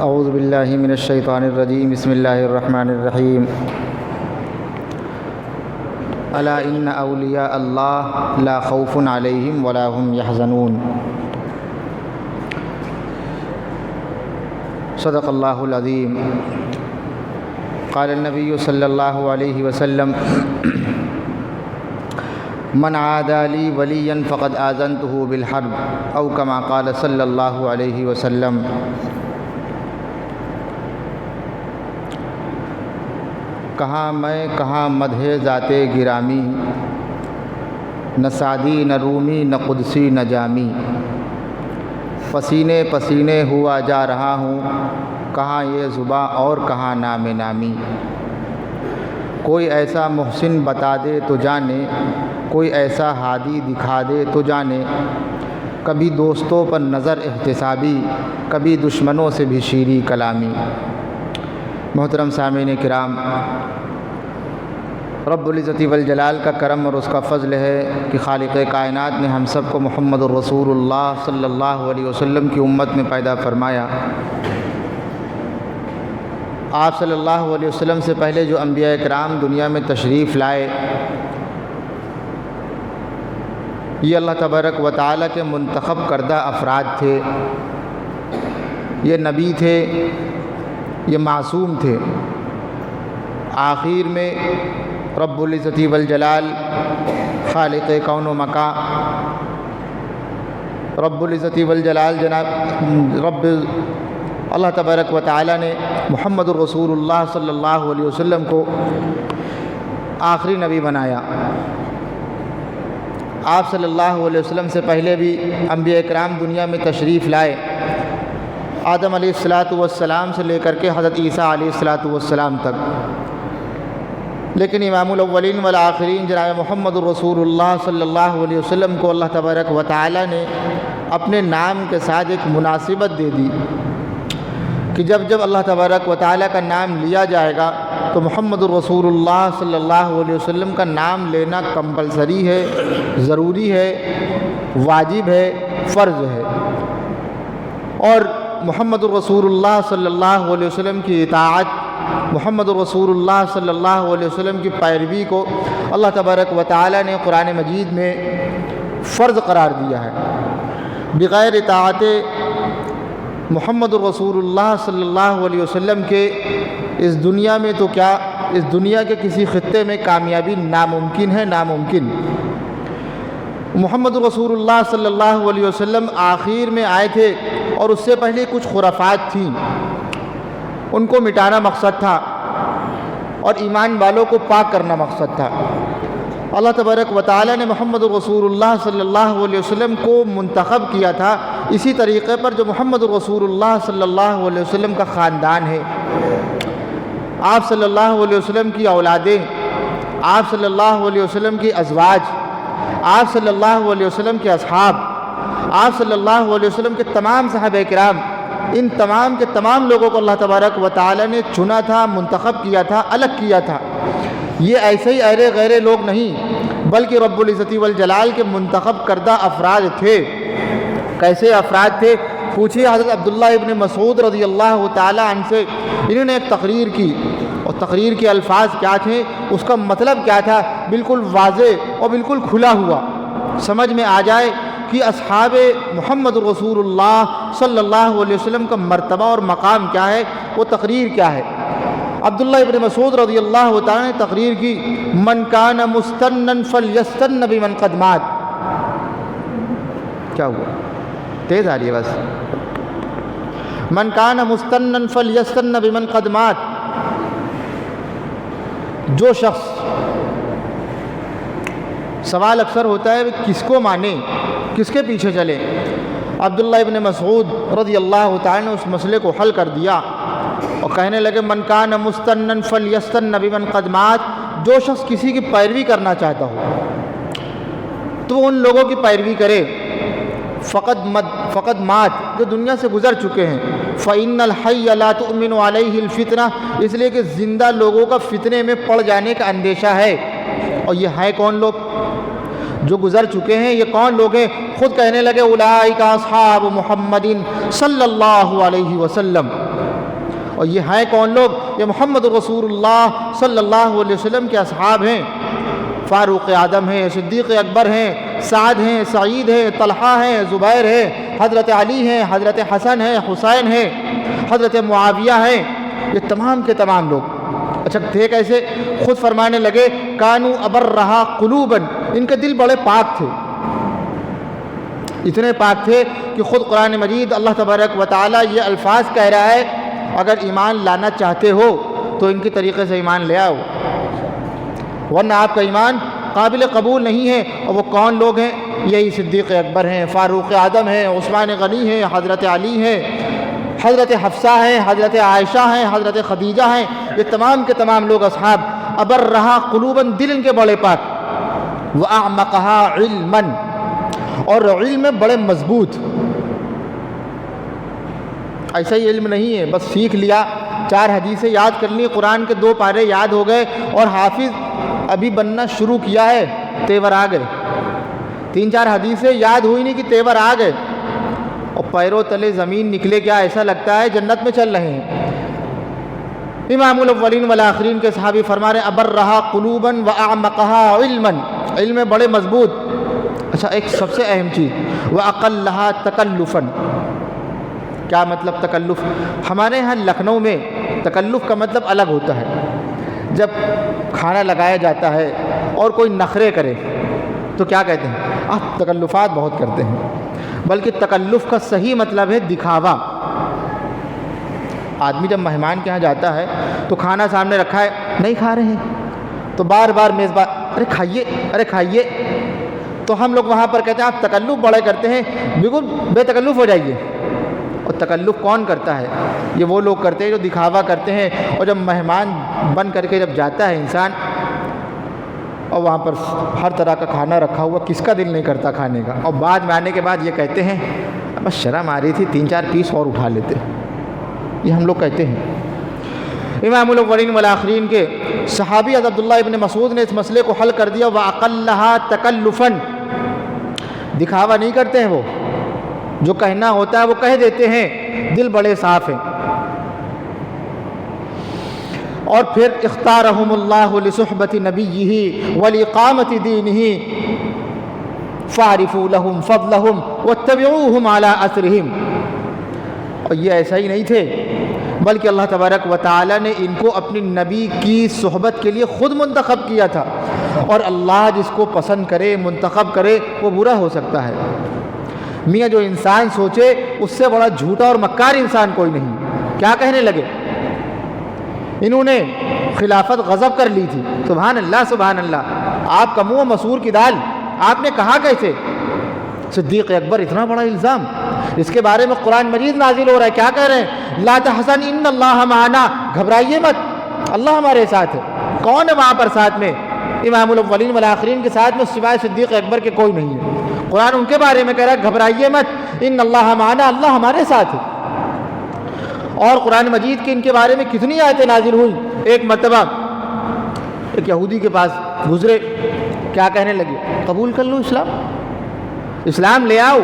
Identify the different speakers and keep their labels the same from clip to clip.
Speaker 1: اعوذ باللہ من الشیطان الرجیم بسم اللہ الرحمن الرحیم الا ان اولیاء اللہ لا خوف علیہم ولا هم یحزنون۔ صدق اللہ العظیم۔ قال النبی صلی اللہ علیہ وسلم من عادى لي وليا فقد آذنته بالحرب او كما قال صلی اللہ علیہ وسلم۔ کہاں میں کہاں مدح ذات گرامی، نہ سعدی نہ رومی نہ قدسی نہ جامی، پسینے پسینے ہوا جا رہا ہوں، کہاں یہ زباں اور کہاں نام نامی۔ کوئی ایسا محسن بتا دے تو جانے، کوئی ایسا ہادی دکھا دے تو جانے، کبھی دوستوں پر نظر احتسابی، کبھی دشمنوں سے بھی شیریں کلامی۔ محترم سامعین کرام، رب العزت والجلال کا کرم اور اس کا فضل ہے کہ خالق کائنات نے ہم سب کو محمد الرسول اللہ صلی اللہ علیہ وسلم کی امت میں پیدا فرمایا۔ آپ صلی اللہ علیہ وسلم سے پہلے جو انبیاء کرام دنیا میں تشریف لائے، یہ اللہ تبارک و تعالیٰ کے منتخب کردہ افراد تھے، یہ نبی تھے، یہ معصوم تھے۔ آخر میں رب العزت والجلال خالق کون و مکان، رب العزت والجلال جناب اللہ تبارک و تعالیٰ نے محمد الرسول اللہ صلی اللہ علیہ وسلم کو آخری نبی بنایا۔ آپ صلی اللہ علیہ وسلم سے پہلے بھی انبیاء کرام دنیا میں تشریف لائے، آدم علیہ السلام سے لے کر کے حضرت عیسیٰ علیہ السلام تک، لیکن امام الاولین والآخرین جناب محمد الرسول اللہ صلی اللہ علیہ وسلم کو اللہ تبارک و تعالیٰ نے اپنے نام کے ساتھ ایک مناسبت دے دی کہ جب جب اللہ تبارک و تعالیٰ کا نام لیا جائے گا تو محمد الرسول اللہ صلی اللہ علیہ وسلم کا نام لینا کمپلسری ہے، ضروری ہے، واجب ہے، فرض ہے، اور محمد الرسول اللہ صلی اللہ علیہ وسلم کی اطاعت، محمد الرسول اللہ صلی اللہ علیہ وسلم کی پیروی کو اللہ تبارک و تعالیٰ نے قرآن مجید میں فرض قرار دیا ہے۔ بغیر اطاعت محمد الرسول اللہ صلی اللہ علیہ وسلم کے اس دنیا میں تو کیا، اس دنیا کے کسی خطے میں کامیابی ناممکن ہے، ناممکن۔ محمد الرسول اللہ صلی اللہ علیہ وسلم آخر میں آئے تھے، اور اس سے پہلے کچھ خرافات تھیں، ان کو مٹانا مقصد تھا، اور ایمان والوں کو پاک کرنا مقصد تھا۔ اللہ تبارک و تعالیٰ نے محمد الرسول اللہ صلی اللہ علیہ وسلم کو منتخب کیا تھا اسی طریقے پر جو محمد الرسول اللہ صلی اللہ علیہ وسلم کا خاندان ہے۔ آپ صلی اللہ علیہ وسلم کی اولادیں، آپ صلی اللہ علیہ وسلم کی ازواج، آپ صلی اللہ علیہ وسلم کے اصحاب، آپ صلی اللہ علیہ وسلم کے تمام صحابہ کرام، ان تمام کے تمام لوگوں کو اللہ تبارک و تعالیٰ نے چنا تھا، منتخب کیا تھا، الگ کیا تھا۔ یہ ایسے ہی ایرے غیرے لوگ نہیں، بلکہ رب العزت والجلال کے منتخب کردہ افراد تھے۔ کیسے افراد تھے؟ پوچھیے حضرت عبداللہ ابن مسعود رضی اللہ تعالیٰ عنہ سے۔ انہوں نے ایک تقریر کی، اور تقریر کے الفاظ کیا تھے، اس کا مطلب کیا تھا، بالکل واضح اور بالکل کھلا ہوا سمجھ میں آ جائے کہ اصحاب محمد الرسول اللہ صلی اللہ علیہ وسلم کا مرتبہ اور مقام کیا ہے، وہ تقریر کیا ہے۔ عبداللہ ابن مسعود رضی اللہ تعالیٰ نے تقریر کی، من کان مستنن فلیستن بمن قد مات۔ کیا ہوا؟ تیز آ رہی ہے بس۔ من کان مستنن فلیستن بمن قد مات، جو شخص، سوال اکثر ہوتا ہے کس کو مانے، کس کے پیچھے چلے۔ عبداللہ ابن مسعود رضی اللہ تعالیٰ نے اس مسئلے کو حل کر دیا اور کہنے لگے، من کان مستنن فلیستن بمن قد مات، جو شخص کسی کی پیروی کرنا چاہتا ہو تو وہ ان لوگوں کی پیروی کرے، فقد مات، جو دنیا سے گزر چکے ہیں، فإن الحی لا تؤمن علیہ الفتنہ، اس لیے کہ زندہ لوگوں کا فتنے میں پڑ جانے کا اندیشہ ہے۔ اور یہ ہیں کون لوگ جو گزر چکے ہیں؟ یہ کون لوگ ہیں؟ خود کہنے لگے اولئک اصحاب محمد صلی اللہ علیہ وسلم، اور یہ ہیں کون لوگ؟ یہ محمد رسول اللہ صلی اللہ علیہ وسلم کے اصحاب ہیں۔ فاروق اعظم ہیں، صدیق اکبر ہیں، سعد ہیں، سعید ہیں، طلحہ ہیں، زبیر ہیں، حضرت علی ہیں، حضرت حسن ہیں، حسین ہیں، حضرت معاویہ ہیں، یہ تمام کے تمام لوگ۔ اچھا تھے کیسے؟ خود فرمانے لگے کانو ابرہا قلوباً، ان کے دل بڑے پاک تھے، اتنے پاک تھے کہ خود قرآن مجید اللہ تبارک و تعالیٰ یہ الفاظ کہہ رہا ہے اگر ایمان لانا چاہتے ہو تو ان کی طریقے سے ایمان لے آؤ، ورنہ آپ کا ایمان قابل قبول نہیں ہے۔ اور وہ کون لوگ ہیں؟ یہی صدیق اکبر ہیں، فاروق اعظم ہیں، عثمان غنی ہیں، حضرت علی ہیں، حضرت حفصہ ہیں، حضرت عائشہ ہیں، حضرت خدیجہ ہیں، یہ تمام کے تمام لوگ اصحاب ابرہا قلوباً، دل ان کے بڑے پاک، واعمقہا علماً، اور علم میں بڑے مضبوط۔ ایسا ہی علم نہیں ہے بس سیکھ لیا، 4 حدیثیں یاد کر لی، قرآن کے 2 پارے یاد ہو گئے اور حافظ ابھی بننا شروع کیا ہے، تیور آ گئے، 3-4 حدیثیں یاد ہوئی نہیں کہ تیور آ گئے اور پیروں تلے زمین نکلے، کیا ایسا لگتا ہے جنت میں چل رہے ہیں۔ امام الاولین والآخرین کے صحابی فرما رہے ہیں ابرہا قلوباً واعمقہا علماً، علم میں بڑے مضبوط۔ اچھا ایک سب سے اہم چیز واقلھا تکلفاً، کیا مطلب تکلف؟ ہمارے ہاں لکھنؤ میں تکلف کا مطلب الگ ہوتا ہے، جب کھانا لگایا جاتا ہے اور کوئی نخرے کرے تو کیا کہتے ہیں؟ آپ تکلفات بہت کرتے ہیں، بلکہ تکلف کا صحیح مطلب ہے دکھاوا۔ آدمی جب مہمان کے ہاں جاتا ہے تو کھانا سامنے رکھا ہے، نہیں کھا رہے ہیں تو بار بار میزبان ارے کھائیے ارے کھائیے، تو ہم لوگ وہاں پر کہتے ہیں آپ تکلف بڑے کرتے ہیں، بالکل بے تکلف ہو جائیے۔ اور تکلف کون کرتا ہے؟ یہ وہ لوگ کرتے ہیں جو دکھاوا کرتے ہیں، اور جب مہمان بن کر کے جب جاتا ہے انسان اور وہاں پر ہر طرح کا کھانا رکھا ہوا، کس کا دل نہیں کرتا کھانے کا، اور بعد میں آنے کے بعد یہ کہتے ہیں بس شرم آ رہی تھی 3-4 پیس اور اٹھا لیتے، یہ ہم لوگ کہتے ہیں۔ امام الاولین والآخرین کے صحابی حضرت عبداللہ ابن مسعود نے اس مسئلے کو حل کر دیا، وَأَقَلَّهَا تَكَلُّفًا، دکھاوا نہیں کرتے ہیں، وہ جو کہنا ہوتا ہے وہ کہہ دیتے ہیں، دل بڑے صاف ہیں۔ اور پھر اختارہم اللہ لصحبت نبیہ ولاقامت دینہ فاعرفوا لہم فضلہم واتبعوہم علی اثرہم۔ اور یہ ایسا ہی نہیں تھے بلکہ اللہ تبارک و تعالی نے ان کو اپنی نبی کی صحبت کے لیے خود منتخب کیا تھا، اور اللہ جس کو پسند کرے منتخب کرے وہ برا ہو سکتا ہے۔ میاں جو انسان سوچے اس سے بڑا جھوٹا اور مکار انسان کوئی نہیں۔ کیا کہنے لگے؟ انہوں نے خلافت غصب کر لی تھی، سبحان اللہ سبحان اللہ، آپ کا منہ مسور کی دال، آپ نے کہا کیسے؟ صدیق اکبر اتنا بڑا الزام، اس کے بارے میں قرآن مجید نازل ہو رہا ہے، کیا کہہ رہے ہیں؟ لا تحزن ان اللہ معنا، گھبرائیے مت، اللہ ہمارے ساتھ ہے۔ کون ہے وہاں پر ساتھ میں؟ امام الاولین والآخرین کے ساتھ میں سوائے صدیق اکبر کے کوئی نہیں ہے۔ قرآن ان کے بارے میں کہہ رہا ہے گھبرائیے مت، ان اللہ معنا، اللہ ہمارے ساتھ ہے۔ اور قرآن مجید کے ان کے بارے میں کتنی آیتیں نازل ہوئی۔ ایک مرتبہ ایک یہودی کے پاس گزرے، کیا کہنے لگے؟ قبول کر لو اسلام، اسلام لے آؤ،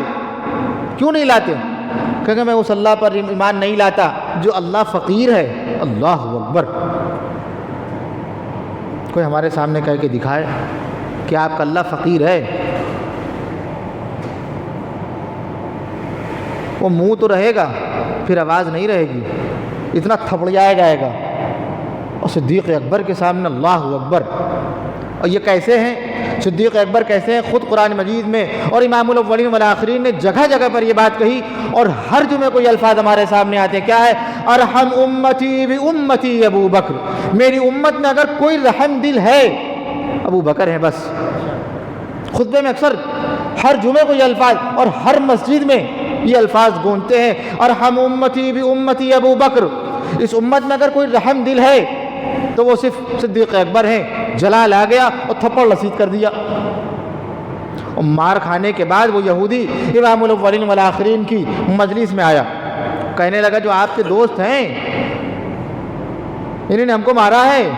Speaker 1: کیوں نہیں لاتے؟ کہ میں اس اللہ پر ایمان نہیں لاتا جو اللہ فقیر ہے۔ اللہ اکبر، کوئی ہمارے سامنے کہہ کے دکھائے کہ آپ کا اللہ فقیر ہے، وہ منہ تو رہے گا پھر آواز نہیں رہے گی، اتنا تھپڑیایا جائے گا۔ اور صدیق اکبر کے سامنے اللہ اکبر، اور یہ کیسے ہیں؟ صدیق اکبر کیسے ہیں؟ خود قرآن مجید میں اور امام الاولین والآخرین نے جگہ جگہ پر یہ بات کہی، اور ہر جمعے کو یہ الفاظ ہمارے سامنے آتے ہیں، کیا ہے؟ ارحم امتی بامتی ابو بکر، میری امت میں اگر کوئی رحم دل ہے ابو بکر ہے بس۔ خطبے میں اکثر ہر جمعے کو یہ الفاظ اور ہر مسجد میں یہ الفاظ گونجتے ہیں، ارحم امتی بامتی ابو بکر، اس امت میں اگر کوئی رحم دل ہے تو وہ صرف صدیق اکبر ہیں۔ جلال آ گیا اور تھپڑ رسید کر دیا، اور مار کھانے کے بعد وہ یہودی امام الاولین والآخرین کی مجلس میں آیا، کہنے لگا جو آپ کے دوست ہیں انہوں نے ہم کو مارا ہے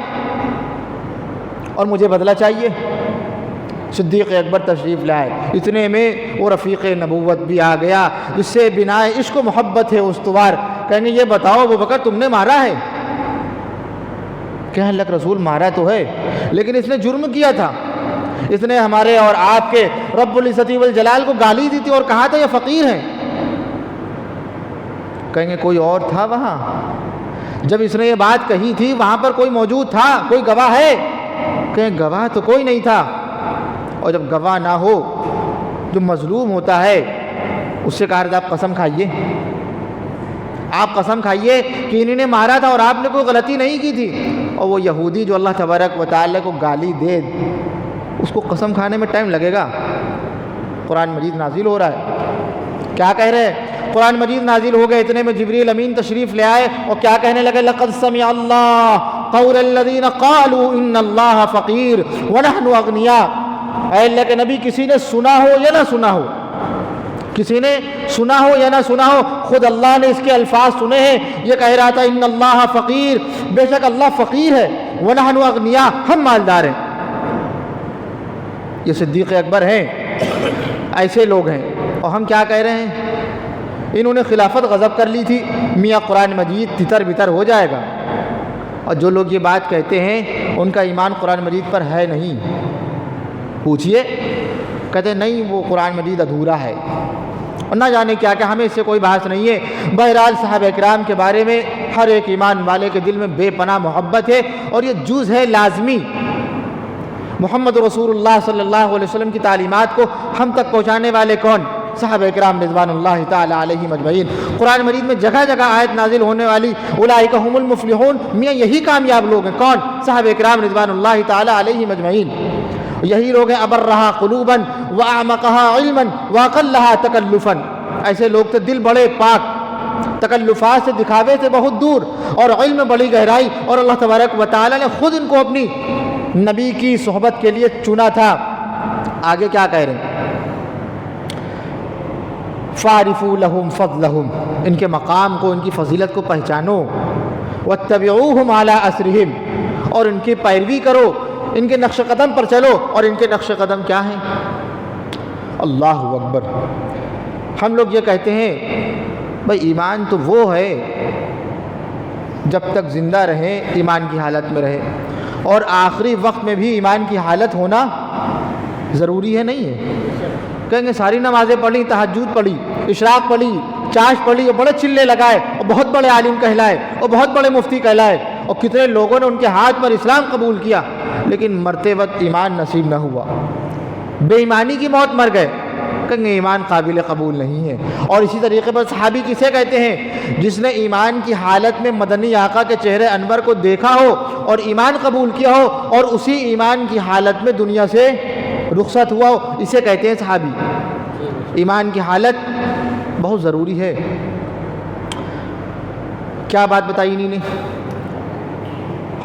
Speaker 1: اور مجھے بدلہ چاہیے۔ صدیق اکبر تشریف لائے، اتنے میں وہ رفیق نبوت بھی آ گیا جس سے بنا عشق و محبت ہے استوار۔ کہیں گے یہ بتاؤ ابو بکر تم نے مارا ہے؟ کہ اللہ کے رسول مارا تو ہے، لیکن اس نے جرم کیا تھا، اس نے ہمارے اور آپ کے رب العزت والجلال کو گالی دی تھی اور کہا تھا یہ فقیر ہیں۔ کہیں گے کوئی اور تھا وہاں؟ جب اس نے یہ بات کہی تھی وہاں پر کوئی موجود تھا؟ کوئی گواہ ہے؟ کہیں گواہ تو کوئی نہیں تھا۔ اور جب گواہ نہ ہو، جو مظلوم ہوتا ہے اس سے کہا آپ قسم کھائیے، آپ قسم کھائیے کہ انہوں نے مارا تھا اور آپ نے کوئی غلطی نہیں کی تھی۔ اور وہ یہودی جو اللہ تبارک و تعالی کو گالی دے، اس کو قسم کھانے میں ٹائم لگے گا؟ قرآن مجید نازل ہو رہا ہے، کیا کہہ رہے ہیں؟ قرآن مجید نازل ہو گئے، اتنے میں جبریل امین تشریف لے آئے اور کیا کہنے لگے؟ لقد سمع اللہ قول الذین قالوا ان اللہ فقیر ونحن اغنیاء۔ اے اللہ کے نبی، کسی نے سنا ہو یا نہ سنا ہو، کسی نے سنا ہو یا نہ سنا ہو، خود اللہ نے اس کے الفاظ سنے ہیں۔ یہ کہہ رہا تھا ان اللہ فقیر، بے شک اللہ فقیر ہے، ونحن اغنیاء، ہم مالدار ہیں۔ یہ صدیق اکبر ہیں، ایسے لوگ ہیں۔ اور ہم کیا کہہ رہے ہیں؟ انہوں نے خلافت غضب کر لی تھی، میاں قرآن مجید تتر بتر ہو جائے گا۔ اور جو لوگ یہ بات کہتے ہیں ان کا ایمان قرآن مجید پر ہے نہیں، پوچھئے، کہتے ہیں نہیں وہ قرآن مجید ادھورا ہے، اور نہ جانے کیا کہ ہمیں اس سے کوئی بحث نہیں ہے۔ بہرحال صحابہ کرام کے بارے میں ہر ایک ایمان والے کے دل میں بے پناہ محبت ہے، اور یہ جز ہے لازمی۔ محمد رسول اللہ صلی اللہ علیہ وسلم کی تعلیمات کو ہم تک پہنچانے والے کون؟ صحابہ کرام رضوان اللہ تعالی علیہم اجمعین۔ قرآن مجید میں جگہ جگہ آیت نازل ہونے والی اولئک هم المفلحون، میاں یہی کامیاب لوگ ہیں۔ کون؟ صحابہ کرام رضوان اللہ تعالی علیہم اجمعین۔ یہی لوگ ہیں ابرہا قلوبا واعمقہا علما واقلہا تکلفا، ایسے لوگ تھے دل بڑے پاک، تکلفات سے، دکھاوے سے بہت دور، اور علم بڑی گہرائی، اور اللہ تبارک و تعالی نے خود ان کو اپنی نبی کی صحبت کے لیے چنا تھا۔ آگے کیا کہہ رہے ہیں؟ فَعَرِفُوا لَهُمْ فَضْلَهُمْ، ان کے مقام کو، ان کی فضیلت کو پہچانو۔ وَاتَّبِعُوهُمْ عَلَىٰ أَثْرِهِمْ، اور ان کی پیروی کرو، ان کے نقش قدم پر چلو۔ اور ان کے نقش قدم کیا ہیں؟ اللہ اکبر۔ ہم لوگ یہ کہتے ہیں بھائی ایمان تو وہ ہے جب تک زندہ رہے ایمان کی حالت میں رہے، اور آخری وقت میں بھی ایمان کی حالت ہونا ضروری ہے، نہیں ہے؟ کہیں گے ساری نمازیں پڑھی، تہجد پڑھی، اشراق پڑھی، چاش پڑھی، اور بڑے چلے لگائے، اور بہت بڑے عالم کہلائے، اور بہت بڑے مفتی کہلائے، اور کتنے لوگوں نے ان کے ہاتھ پر اسلام قبول کیا، لیکن مرتے وقت ایمان نصیب نہ ہوا، بے ایمانی کی موت مر گئے۔ کہیں گے ایمان قابل قبول نہیں ہے۔ اور اسی طریقے پر صحابی کسے کہتے ہیں؟ جس نے ایمان کی حالت میں مدنی آقا کے چہرے انور کو دیکھا ہو اور ایمان قبول کیا ہو، اور اسی ایمان کی حالت میں دنیا سے رخصت ہوا ہو، اسے کہتے ہیں صحابی۔ ایمان کی حالت بہت ضروری ہے۔ کیا بات بتائی انہی نے؟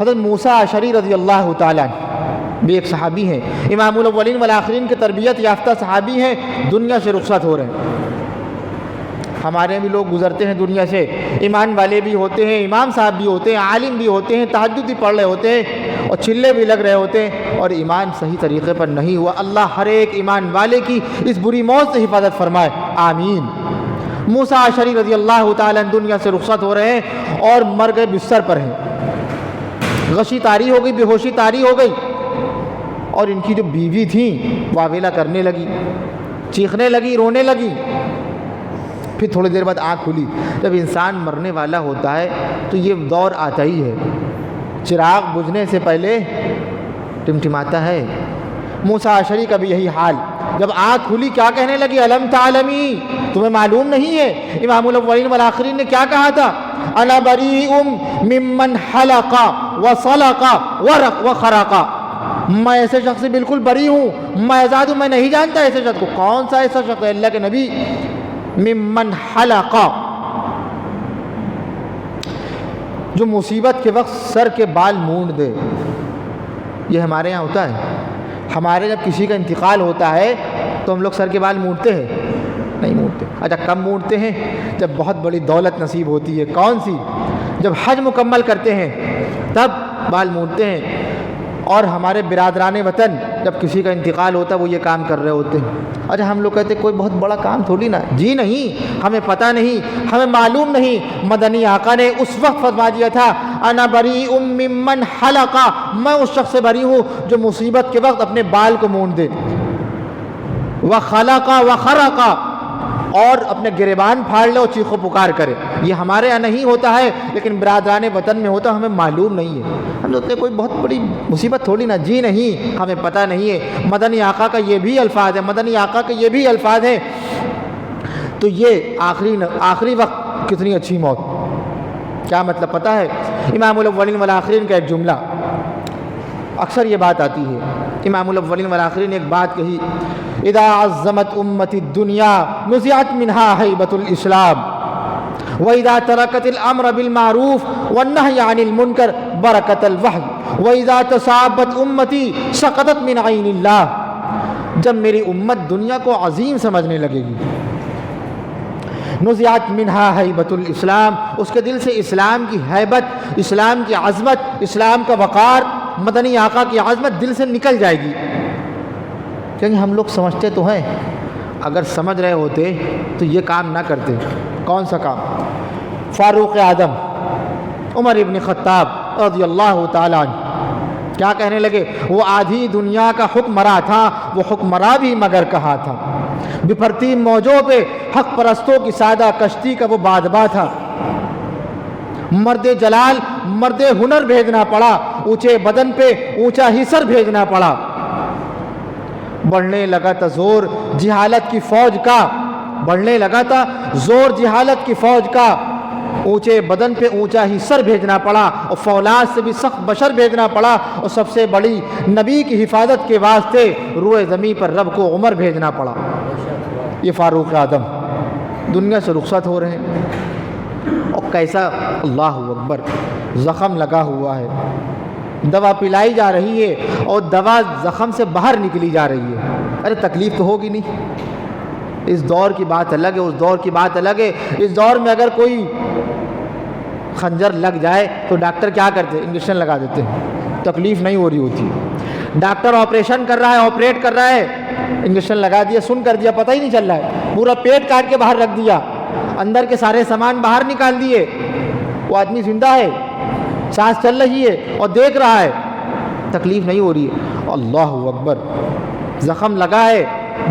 Speaker 1: حضرت موسیٰ اشعری رضی اللہ تعالیٰ بھی ایک صحابی ہیں، امام الاولین والآخرین کے تربیت یافتہ صحابی ہیں، دنیا سے رخصت ہو رہے ہیں۔ ہمارے بھی لوگ گزرتے ہیں دنیا سے، ایمان والے بھی ہوتے ہیں، امام صاحب بھی ہوتے ہیں، عالم بھی ہوتے ہیں، تہجد بھی پڑھ رہے ہوتے ہیں، اور چلے بھی لگ رہے ہوتے ہیں، اور ایمان صحیح طریقے پر نہیں ہوا۔ اللہ ہر ایک ایمان والے کی اس بری موت سے حفاظت فرمائے، آمین۔ موسیٰ اشعری رضی اللہ تعالیٰ دنیا سے رخصت ہو رہے ہیں اور مر گئے، بستر پر ہیں، غشی طاری ہو گئی، بے ہوشی طاری ہو گئی، اور ان کی جو بیوی تھیں واویلا کرنے لگی، چیخنے لگی، رونے لگی۔ پھر تھوڑی دیر بعد آنکھ کھلی۔ جب انسان مرنے والا ہوتا ہے تو یہ دور آتا ہی ہے، چراغ بجھنے سے پہلے ٹمٹماتا ہے۔ موسیٰ اشعری کا بھی یہی حال، جب آنکھ کھلی کیا کہنے لگی؟ الم تعلمی، تمہیں معلوم نہیں ہے امام الاولین والآخرین نے کیا کہا تھا؟ انا بریء ممن حلق وصلق وخرق، میں ایسے شخص سے بالکل بری ہوں، میں آزاد ہوں، میں نہیں جانتا ایسے شخص کو۔ کون سا ایسا شخص ہے؟ اللہ کے نبی، ممن حلق، جو مصیبت کے وقت سر کے بال مونڈ دے۔ یہ ہمارے یہاں ہوتا ہے، ہمارے جب کسی کا انتقال ہوتا ہے تو ہم لوگ سر کے بال مونڈتے ہیں؟ نہیں مونڈتے۔ اچھا کب مونڈتے ہیں؟ جب بہت بڑی دولت نصیب ہوتی ہے۔ کون سی؟ جب حج مکمل کرتے ہیں تب بال مونڈتے ہیں۔ اور ہمارے برادران وطن جب کسی کا انتقال ہوتا ہے وہ یہ کام کر رہے ہوتے ہیں. اچھا ہم لوگ کہتے ہیں کوئی بہت بڑا کام تھوڑی نا. جی نہیں, ہمیں پتہ نہیں, ہمیں معلوم نہیں. مدنی آقا نے اس وقت فرما دیا تھا انا بریء ممن حلق, میں اس شخص سے بری ہوں جو مصیبت کے وقت اپنے بال کو مونڈ دے. وخلق وخرق, اور اپنے گریبان پھاڑ لے اور چیخو پکار کرے. یہ ہمارے یہاں نہیں ہوتا ہے لیکن برادران وطن میں ہوتا, ہمیں معلوم نہیں ہے. ہم سوچتے کوئی بہت بڑی مصیبت تھوڑی نا. جی نہیں, ہمیں پتہ نہیں ہے. مدنی آقا کا یہ بھی الفاظ ہے, مدنی آقا کے یہ بھی الفاظ ہیں. تو یہ آخری وقت کتنی اچھی موت. کیا مطلب پتہ ہے؟ امام الاولین والآخرین کا ایک جملہ, اکثر یہ بات آتی ہے. امام الاولین والآخرین نے ایک بات کہی, اذا عظمت امت الدنیا نزعت منها ہیبۃ الاسلام واذا ترکت الامر بالمعروف والنهی عن المنکر برکت الوحی واذا تصابت امتی سقطت من عین اللہ. جب میری امت دنیا کو عظیم سمجھنے لگے گی, نزعت منها ہیبۃ الاسلام, اس کے دل سے اسلام کی ہیبت, اسلام کی عظمت, اسلام کا وقار, مدنی آقا کی عظمت دل سے نکل جائے گی. کیونکہ ہم لوگ سمجھتے تو ہیں, اگر سمجھ رہے ہوتے تو یہ کام نہ کرتے. کون سا کام؟ فاروق اعظم عمر ابن خطاب رضی اللہ تعالیٰ عنہ کیا کہنے لگے؟ وہ آدھی دنیا کا حکمراں تھا, وہ حکمراں بھی مگر کہا تھا. بپھرتی موجوں پہ حق پرستوں کی سادہ کشتی کا وہ بادباں تھا. مرد جلال مرد ہنر بھیجنا پڑا, اونچے بدن پہ اونچا ہی سر بھیجنا پڑا. بڑھنے لگا تھا زور جہالت کی فوج کا, بڑھنے لگا تھا زور جہالت کی فوج کا, اونچے بدن پہ اونچا ہی سر بھیجنا پڑا, اور فولاد سے بھی سخت بشر بھیجنا پڑا, اور سب سے بڑی نبی کی حفاظت کے واسطے روئے زمین پر رب کو عمر بھیجنا پڑا. یہ فاروق اعظم دنیا سے رخصت ہو رہے ہیں, اور کیسا اللہ اکبر زخم لگا ہوا ہے, دوا پلائی جا رہی ہے اور دوا زخم سے باہر نکلی جا رہی ہے. ارے تکلیف تو ہوگی نہیں. اس دور کی بات الگ ہے, اس دور کی بات الگ ہے. اس دور میں اگر کوئی خنجر لگ جائے تو ڈاکٹر کیا کرتے ہیں؟ انجیکشن لگا دیتے ہیں, تکلیف نہیں ہو رہی ہوتی. ڈاکٹر آپریشن کر رہا ہے, آپریٹ کر رہا ہے, انجیکشن لگا دیا, سن کر دیا, پتہ ہی نہیں چل رہا ہے, پورا پیٹ کاٹ کے باہر رکھ دیا, اندر کے سارے سامان باہر نکال دیے. وہ آدمی زندہ ہے, سانس چل رہی ہے اور دیکھ رہا ہے, تکلیف نہیں ہو رہی ہے. اللہ اکبر, زخم لگا ہے,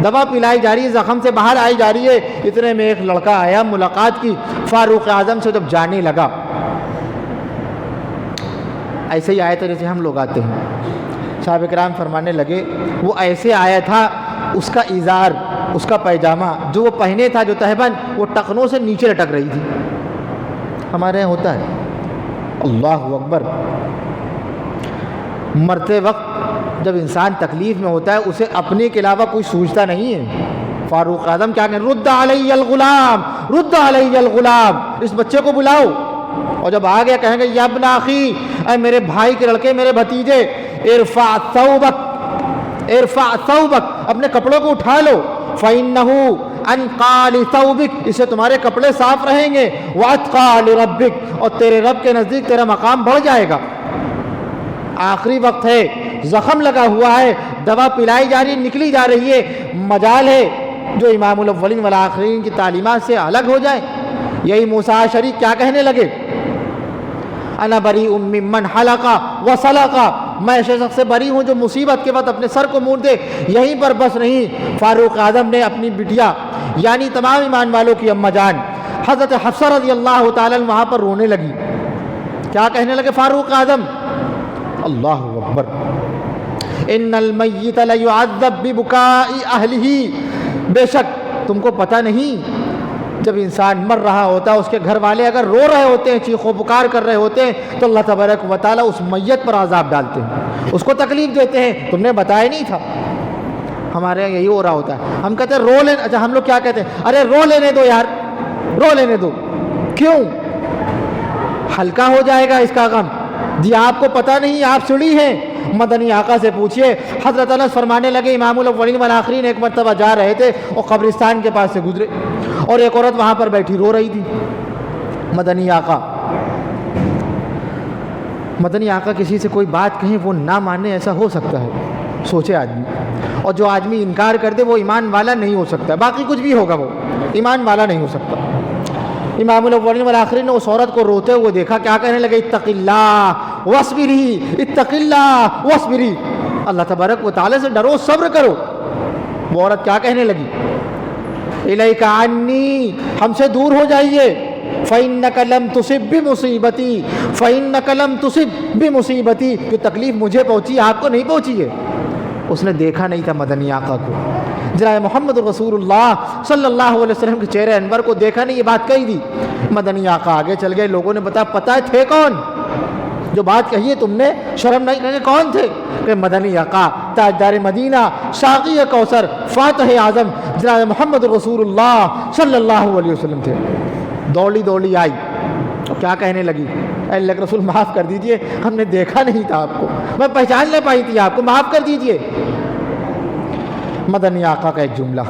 Speaker 1: دوا پلائی جا رہی ہے, زخم سے باہر آئی جا رہی ہے. اتنے میں ایک لڑکا آیا, ملاقات کی فاروق اعظم سے, جب جانے لگا ایسے ہی آیا تھا جیسے ہم لوگ آتے ہیں. صحابہ کرام فرمانے لگے وہ ایسے آیا تھا, اس کا ازار, اس کا پیجامہ جو وہ پہنے تھا, جو تہبند, وہ ٹخنوں سے نیچے لٹک رہی تھی. ہمارے یہاں ہوتا ہے. اللہ اکبر. مرتے وقت جب انسان تکلیف میں ہوتا ہے اسے اپنے کے علاوہ کوئی سوچتا نہیں ہے. فاروق اعظم کیا کہیں؟ رد علی الغلام, رد علی الغلام, اس بچے کو بلاؤ. اور جب آ گیا کہیں گے یا ابن اخی, اے میرے بھائی کے لڑکے, میرے بھتیجے, ارفع ثوبک, ارفع ثوبک, اپنے کپڑوں کو اٹھا لو. فإنہ انقى لثوبک, اس سے تمہارے کپڑے صاف رہیں گے. واتقى لربک, اور تیرے رب کے نزدیک تیرا مقام بڑھ جائے گا. آخری وقت ہے, زخم لگا ہوا ہے, دوا پلائی جا رہی, نکلی جا رہی ہے. مجال ہے جو امام الاولین والآخرین کی تعلیمات سے الگ ہو جائے. یہی موسیٰ شریف کیا کہنے لگے؟ انا بریء ممن حلق وسلق, میں ایسے شخص سے بری ہوں جو مصیبت کے وقت اپنے سر کو موڑ دے. یہیں پر بس نہیں, فاروق اعظم نے اپنی بٹیا یعنی تمام ایمان والوں کی اماں جان حضرت حفصہ رضی اللہ تعالیٰ وہاں پر رونے لگی. کیا کہنے لگے فاروق اعظم؟ اللہ اکبر. ان المیت لیعذب ببکاء اہلہ, بے شک تم کو پتہ نہیں جب انسان مر رہا ہوتا ہے اس کے گھر والے اگر رو رہے ہوتے ہیں, چیخو پکار کر رہے ہوتے ہیں, تو اللہ تبارک و تعالیٰ اس میت پر عذاب ڈالتے ہیں, اس کو تکلیف دیتے ہیں. تم نے بتایا نہیں تھا. ہمارے یہاں یہی ہو رہا ہوتا ہے. ہم کہتے ہیں رو لینے, اچھا ہم لوگ کیا کہتے ہیں؟ ارے رو لینے دو یار, رو لینے دو. کیوں؟ ہلکا ہو جائے گا اس کا غم. جی آپ کو پتہ نہیں, آپ سڑی ہیں. مدنی آقا سے پوچھئے. حضرت انس فرمانے لگے امام الاولین والآخرین ایک مرتبہ جا رہے تھے اور قبرستان کے پاس سے گزرے, اور ایک عورت وہاں پر بیٹھی رو رہی تھی. مدنی آقا مدنی آقا کسی سے کوئی بات کہیں وہ نہ مانے، ایسا ہو سکتا ہے؟ سوچے آدمی. اور جو آدمی انکار کر دے وہ ایمان والا نہیں ہو سکتا، باقی کچھ بھی ہوگا وہ ایمان والا نہیں ہو سکتا. امام الاولین والآخرین نے اس عورت کو روتے ہوئے دیکھا، کیا کہنے لگے؟ اتق اللہ واصبری، اتق اللہ واصبری، اللہ تبارک و تعالیٰ سے ڈرو، صبر کرو. وہ عورت کیا کہنے لگی؟ الیک عنی، ہم سے دور ہو جائیے. فإنک لم تصب بمصیبتی، فإنک لم تصب بمصیبتی، جو تکلیف مجھے پہنچی آپ کو نہیں پہنچی ہے. اس نے دیکھا نہیں تھا مدنی آقا کو، جناب محمد رسول اللہ صلی اللہ علیہ وسلم کے چہرے انور کو دیکھا نہیں، یہ بات کہی دی. مدنی آقا آگے چل گئے، لوگوں نے بتایا پتہ ہے تھے کون جو بات کہی ہے تم نے؟ شرم نہیں؟ کہیں کون تھے؟ کہ مدنی آقا تاجدار مدینہ، ساقی کوثر، فاتح اعظم جناب محمد رسول اللہ صلی اللہ علیہ وسلم تھے. دوڑی دوڑی آئی، کیا کہنے لگی؟ اے اللہ کے رسول معاف کر دیجئے، ہم نے دیکھا نہیں تھا آپ کو، میں پہچان نہ پائی تھی آپ کو، معاف کر دیجئے. مدنی آقا کا ایک جملہ،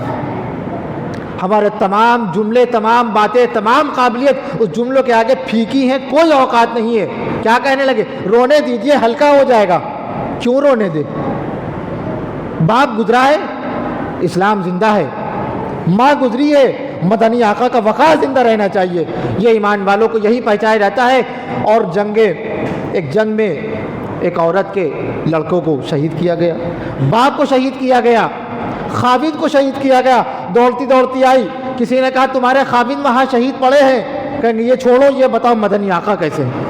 Speaker 1: ہمارے تمام جملے، تمام باتیں، تمام قابلیت اس جملوں کے آگے پھیکی ہیں، کوئی اوقات نہیں ہے. کیا کہنے لگے؟ رونے دیجئے، ہلکا ہو جائے گا. کیوں رونے دے؟ باپ گزرا ہے، اسلام زندہ ہے. ماں گزری ہے، مدنی آقا کا وقار زندہ رہنا چاہیے. یہ ایمان والوں کو یہی پہچانا جاتا ہے. اور ایک جنگ میں ایک عورت کے لڑکوں کو شہید کیا گیا، باپ کو شہید کیا گیا، خاوند کو شہید کیا گیا. دوڑتی دوڑتی آئی، کسی نے کہا تمہارے خاوند وہاں شہید پڑے ہیں. کہیں گے یہ چھوڑو، یہ بتاؤ مدنی آقا کیسے ہیں.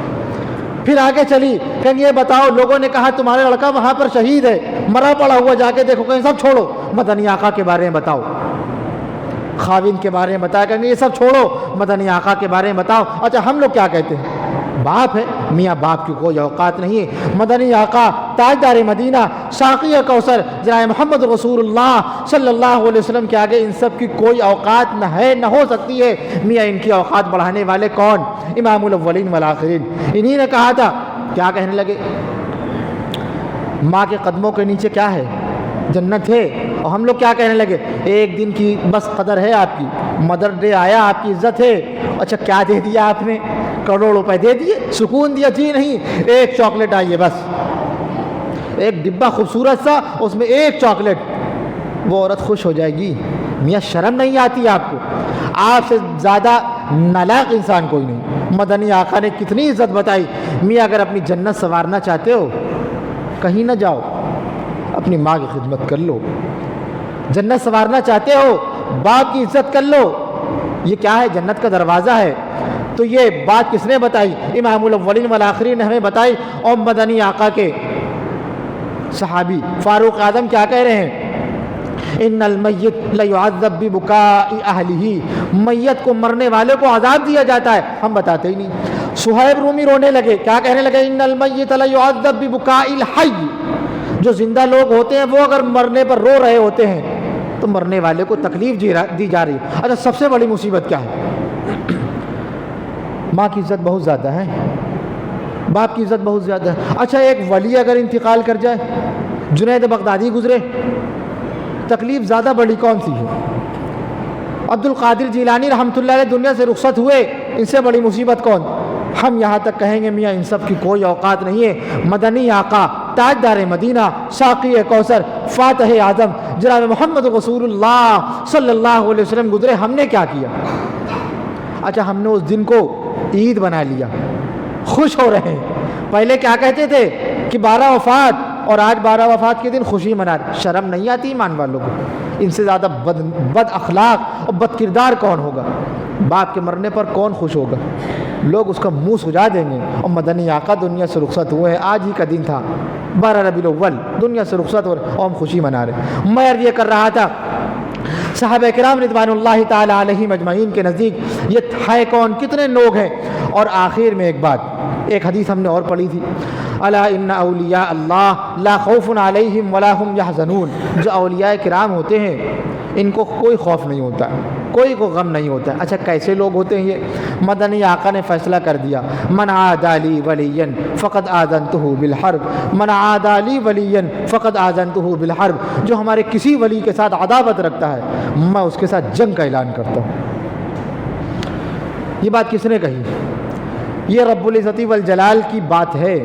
Speaker 1: پھر آگے چلی، کہیں گے یہ بتاؤ، لوگوں نے کہا تمہارے لڑکا وہاں پر شہید ہے، مرا پڑا ہوا، جا کے دیکھو. کہیں سب چھوڑو، مدنی آقا کے بارے میں بتاؤ. خاوند کے بارے میں بتایا، کہیں گے یہ سب چھوڑو، مدنی آقا کے بارے میں بتاؤ. اچھا ہم لوگ کیا کہتے ہیں؟ باپ ہے، میاں باپ کی کوئی اوقات نہیں ہے. مدنی آقا تاجدار مدینہ، ساقی کوثر جناب محمد رسول اللہ صلی اللہ علیہ وسلم کے آگے ان سب کی کوئی اوقات نہ ہے، نہ ہو سکتی ہے. میاں ان کی اوقات بڑھانے والے کون؟ امام الاولین والآخرین. انہی نے کہا تھا. کیا کہنے لگے؟ ماں کے قدموں کے نیچے کیا ہے؟ جنت ہے. اور ہم لوگ کیا کہنے لگے؟ ایک دن کی بس قدر ہے آپ کی، مدر ڈے آیا، آپ کی عزت ہے. اچھا کیا دے دیا آپ نے؟ کروڑ روپے دے دیے، سکون دیا؟ جی نہیں، ایک چاکلیٹ آئی ہے بس، ایک ڈبہ خوبصورت سا، اس میں ایک چاکلیٹ. وہ عورت خوش ہو جائے گی. میاں شرم نہیں آتی آپ کو؟ آپ سے زیادہ نالاق انسان کوئی نہیں. مدنی آقا نے کتنی عزت بتائی. میاں اگر اپنی جنت سنوارنا چاہتے ہو، کہیں نہ جاؤ، اپنی ماں کی خدمت کر لو. جنت سنوارنا چاہتے ہو، باپ کی عزت کر لو. یہ کیا ہے؟ جنت کا دروازہ ہے. تو یہ بات کس نے بتائی؟ امام الاولین والآخرین نے ہمیں بتائی. اور مدنی آقا کے صحابی فاروق اعظم کیا کہہ رہے ہیں؟ ان المیت لیعذب ببکاء اہلہ، میت کو، مرنے والے کو عذاب دیا جاتا ہے، ہم بتاتے ہی نہیں. صہیب رومی رونے لگے. کیا کہنے لگے؟ ان المیت لیعذب ببکاء الحی، جو زندہ لوگ ہوتے ہیں وہ اگر مرنے پر رو رہے ہوتے ہیں تو مرنے والے کو تکلیف دی جا رہی ہے. اچھا سب سے بڑی مصیبت کیا ہے؟ ماں کی عزت بہت زیادہ ہے، باپ کی عزت بہت زیادہ ہے. اچھا ایک ولی اگر انتقال کر جائے، جنید بغدادی گزرے، تکلیف زیادہ بڑی کون سی ہے؟ عبد القادر جیلانی رحمۃ اللہ علیہ دنیا سے رخصت ہوئے، ان سے بڑی مصیبت کون؟ ہم یہاں تک کہیں گے میاں ان سب کی کوئی اوقات نہیں ہے. مدنی آقا تاجدار مدینہ، ساقی کوثر، فاتح اعظم جناب محمد رسول اللہ صلی اللہ علیہ وسلم گزرے، ہم نے کیا کیا؟ اچھا ہم نے اس دن کو عید بنا لیا، خوش ہو رہے ہیں. پہلے کیا کہتے تھے کہ 12 وفات، اور آج 12 وفات کے دن خوشی منا رہے. شرم نہیں آتی ایمان والوں کو؟ ان سے زیادہ بد اخلاق اور بد کردار کون ہوگا؟ باپ کے مرنے پر کون خوش ہوگا؟ لوگ اس کا منہ سجا دیں گے. اور مدنی آقا دنیا سے رخصت ہوئے ہیں، آج ہی کا دن تھا 12 ربیع الاول، دنیا سے رخصت ہو رہے اور ہم خوشی منا رہے ہیں. میں یہ کر رہا تھا، صحابہ کرام رضوان اللہ تعالی علیہم اجمعین کے نزدیک یہ ہے کون؟ کتنے لوگ ہیں؟ اور آخر میں ایک حدیث ہم نے اور پڑھی تھی، الا ان اولیاء اللہ لا خوف علیہم ولا هم یحزنون. جو اولیاء کرام ہوتے ہیں ان کو کوئی خوف نہیں ہوتا، کوئی کو غم نہیں ہوتا. اچھا کیسے لوگ ہوتے ہیں یہ؟ مدنی آقا نے فیصلہ کر دیا، من عادی لی ولیا فقد آذنتہ بالحرب، من عادی لی ولیا فقد آذنتہ بالحرب. جو ہمارے کسی ولی کے ساتھ عداوت رکھتا ہے میں اس کے ساتھ جنگ کا اعلان کرتا ہوں. یہ بات کس نے کہی؟ یہ رب العزت والجلال کی بات ہے.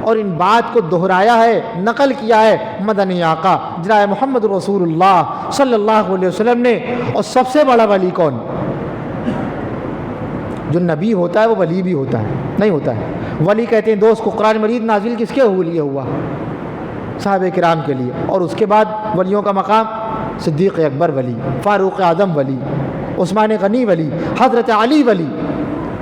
Speaker 1: اور ان بات کو دہرایا ہے، نقل کیا ہے مدنی آقا جناب محمد رسول اللہ صلی اللہ علیہ وسلم نے۔ اور سب سے بڑا ولی کون؟ جو نبی ہوتا ہے وہ ولی بھی ہوتا ہے، نہیں ہوتا ہے؟ ولی کہتے ہیں دوست کو قرآن مجید نازل کس کے لیے ہوا؟ صحابہ کرام کے لیے۔ اور اس کے بعد ولیوں کا مقام صدیق اکبر ولی، فاروق اعظم ولی، عثمان غنی ولی، حضرت علی ولی،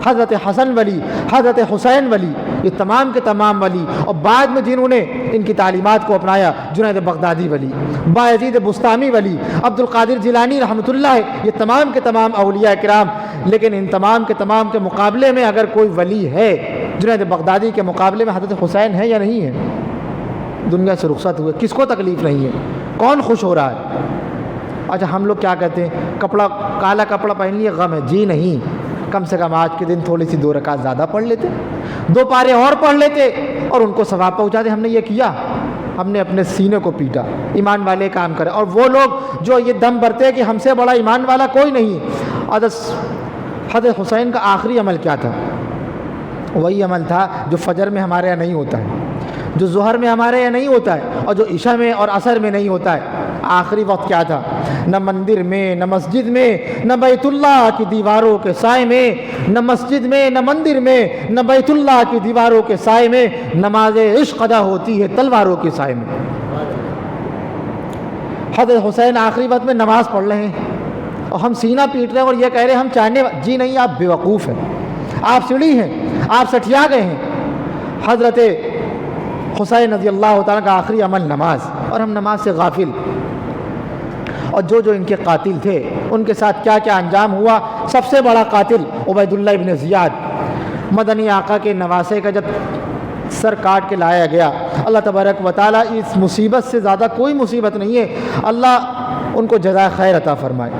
Speaker 1: حضرت حسن ولی، حضرت حسین ولی، یہ تمام کے تمام ولی۔ اور بعد میں جنہوں نے ان کی تعلیمات کو اپنایا، جنید بغدادی ولی، بایزید بستامی ولی، عبد القادر جیلانی رحمۃ اللہ، یہ تمام کے تمام اولیاء کرام۔ لیکن ان تمام کے مقابلے میں اگر کوئی ولی ہے جنید بغدادی کے مقابلے میں حضرت حسین ہے یا نہیں ہے؟ دنیا سے رخصت ہوئے، کس کو تکلیف نہیں ہے؟ کون خوش ہو رہا ہے؟ اچھا ہم لوگ کیا کہتے ہیں، کالا کپڑا پہن لیے غم ہے؟ جی نہیں، کم سے کم آج کے دن تھوڑی سی 2 رکعت زیادہ پڑھ لیتے، 2 پارے اور پڑھ لیتے اور ان کو ثواب پہنچاتے۔ ہم نے یہ کیا، ہم نے اپنے سینے کو پیٹا۔ ایمان والے کام کرے، اور وہ لوگ جو یہ دم بھرتے کہ ہم سے بڑا ایمان والا کوئی نہیں۔ حضرت حسین کا آخری عمل کیا تھا؟ وہی عمل تھا جو فجر میں ہمارے یہاں نہیں ہوتا ہے، جو ظہر میں ہمارے یہاں نہیں ہوتا ہے، اور جو عشاء میں اور عصر میں نہیں ہوتا ہے۔ آخری وقت کیا تھا؟ نہ مندر میں، نہ مسجد میں، نہ بیت اللہ کی دیواروں کے سائے میں، نہ مسجد میں، نہ مندر میں، نہ بیت اللہ کی دیواروں کے سائے میں نماز عشق ادا ہوتی ہے تلواروں کے سائے میں۔ حضرت حسین آخری وقت میں نماز پڑھ رہے ہیں اور ہم سینہ پیٹ رہے ہیں اور یہ کہہ رہے ہیں ہم چاہنے جی نہیں، آپ بیوقوف ہیں، آپ سڑی ہیں، آپ سٹھیا گئے ہیں۔ حضرت حسین رضی اللہ تعالیٰ کا آخری عمل نماز، اور ہم نماز سے غافل۔ اور جو ان کے قاتل تھے ان کے ساتھ کیا کیا انجام ہوا۔ سب سے بڑا قاتل عبید اللہ ابن زیاد، مدنی آقا کے نواسے کا جب سر کاٹ کے لایا گیا، اللہ تبارک و تعالیٰ اس مصیبت سے زیادہ کوئی مصیبت نہیں ہے، اللہ ان کو جزائے خیر عطا فرمائے،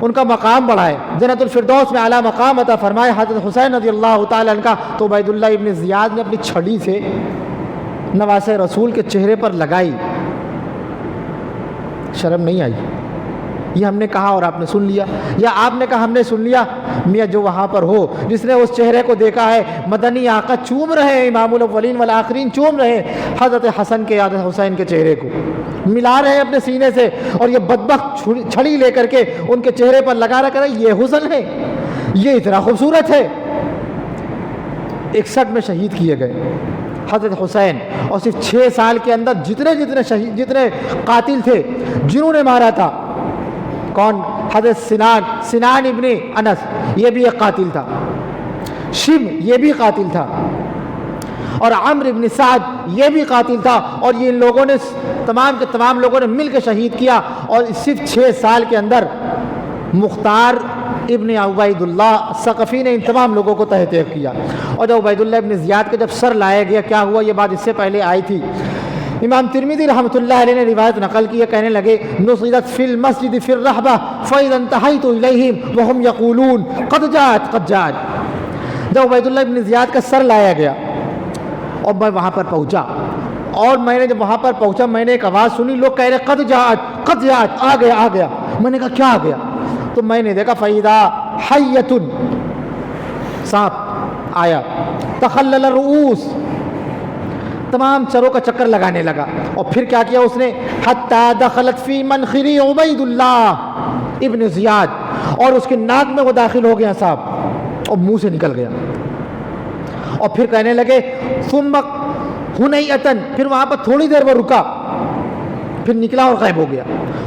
Speaker 1: ان کا مقام بڑھائے، جنت الفردوس میں اعلیٰ مقام عطا فرمائے۔ حضرت حسین رضی اللہ تعالیٰ عنہ کا تو عبید اللہ ابن زیاد نے اپنی چھڑی سے نواسے رسول کے چہرے پر لگائی، شرم نہیں آئی؟ یہ ہم نے کہا اور آپ نے سن لیا، یا آپ نے کہا ہم نے سن لیا؟ میاں جو وہاں پر ہو، جس نے اس چہرے کو دیکھا ہے، مدنی آقا چوم رہے ہیں، امام الاولین والآخرین چوم رہے ہیں حضرت حسن کے، حضرت حسین کے چہرے کو ملا رہے ہیں اپنے سینے سے، اور یہ بدبخت چھڑی لے کر کے ان کے چہرے پر لگا رکھا ہے۔ یہ حسن ہے، یہ اتنا خوبصورت ہے۔ 61 میں شہید کیے گئے حضرت حسین، اور صرف 6 سال کے اندر جتنے قاتل تھے جنہوں نے مارا تھا، کون؟ حضرت سنان ابن انس، یہ بھی ایک قاتل تھا، شم یہ بھی قاتل تھا، اور عمرو ابن سعد یہ بھی قاتل تھا، اور یہ ان لوگوں نے تمام کے تمام لوگوں نے مل کے شہید کیا، اور صرف 6 سال کے اندر مختار ابن عبید اللہ ثقفی نے ان تمام لوگوں کو تحقیق کیا۔ اور جب عبید اللہ ابن زیاد کا جب سر لایا گیا، کیا ہوا؟ یہ بات اس سے پہلے آئی تھی، امام ترمذی رحمۃ اللہ علیہ نے روایت نقل کی ہے، کہنے لگے نصرت فی المسجد فی الرحبہ فاذا انتہیت الیہم وہم یقولون قد جاءت قد جاءت۔ جب عبید اللہ ابن زیاد کا سر لایا گیا اور میں وہاں پر پہنچا، اور میں نے جب وہاں پر پہنچا میں نے ایک آواز سنی، لوگ کہہ رہے قد جاءت قد جاءت، آ گیا آ گیا۔ میں نے کہا کیا آ گیا؟ تو میں نے دیکھا فَإِذَا حَيَّةٌ، سانپ آیا، تخلل الرؤوس، تمام سروں کا چکر لگانے لگا، اور پھر کیا کیا اس نے؟ حَتَّى دَخَلَتْ فِي مَنْخِرِ عُبَيْدُ اللَّهِ ابن زیاد، اور اس کے ناک میں وہ داخل ہو گیا سانپ، اور منہ سے نکل گیا، اور پھر کہنے لگے ثُمَّ هُنَيْئَةً، پھر وہاں پر تھوڑی دیر وہ رکا، پھر نکلا اور غائب ہو گیا،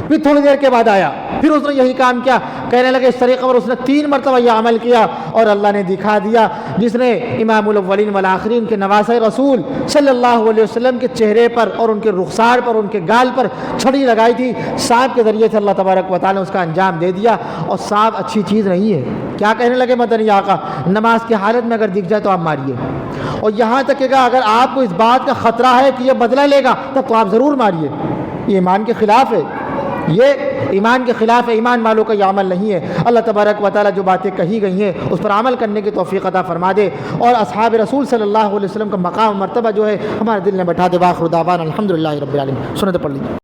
Speaker 1: پھر تھوڑی دیر کے بعد آیا، پھر اس نے یہی کام کیا۔ کہنے لگے اس طریقے پر اس نے 3 مرتبہ یہ عمل کیا، اور اللہ نے دکھا دیا جس نے امام الاولین والآخرین کے نواسے رسول صلی اللہ علیہ وسلم کے چہرے پر اور ان کے رخسار پر، ان کے گال پر چھڑی لگائی تھی، سانپ کے ذریعے سے اللہ تبارک و تعالیٰ نے اس کا انجام دے دیا۔ اور سانپ اچھی چیز نہیں ہے۔ کیا کہنے لگے مدنی آقا؟ نماز کی حالت میں اگر دکھ جائے تو آپ ماریے، اور یہاں تک کہ اگر آپ کو اس بات کا خطرہ ہے کہ یہ بدلہ لے گا تب تو آپ ضرور ماریے۔ یہ ایمان کے خلاف ہے، یہ ایمان کے خلاف ہے، ایمان والوں کا یہ عمل نہیں ہے۔ اللہ تبارک و تعالیٰ جو باتیں کہی گئی ہیں اس پر عمل کرنے کی توفیق عطا فرما دے، اور اصحاب رسول صلی اللہ علیہ وسلم کا مقام و مرتبہ جو ہے ہمارے دل میں بٹھا دے۔ وآخر دعوانا الحمدللہ رب العالمین۔ سنت پڑھ لیجیے۔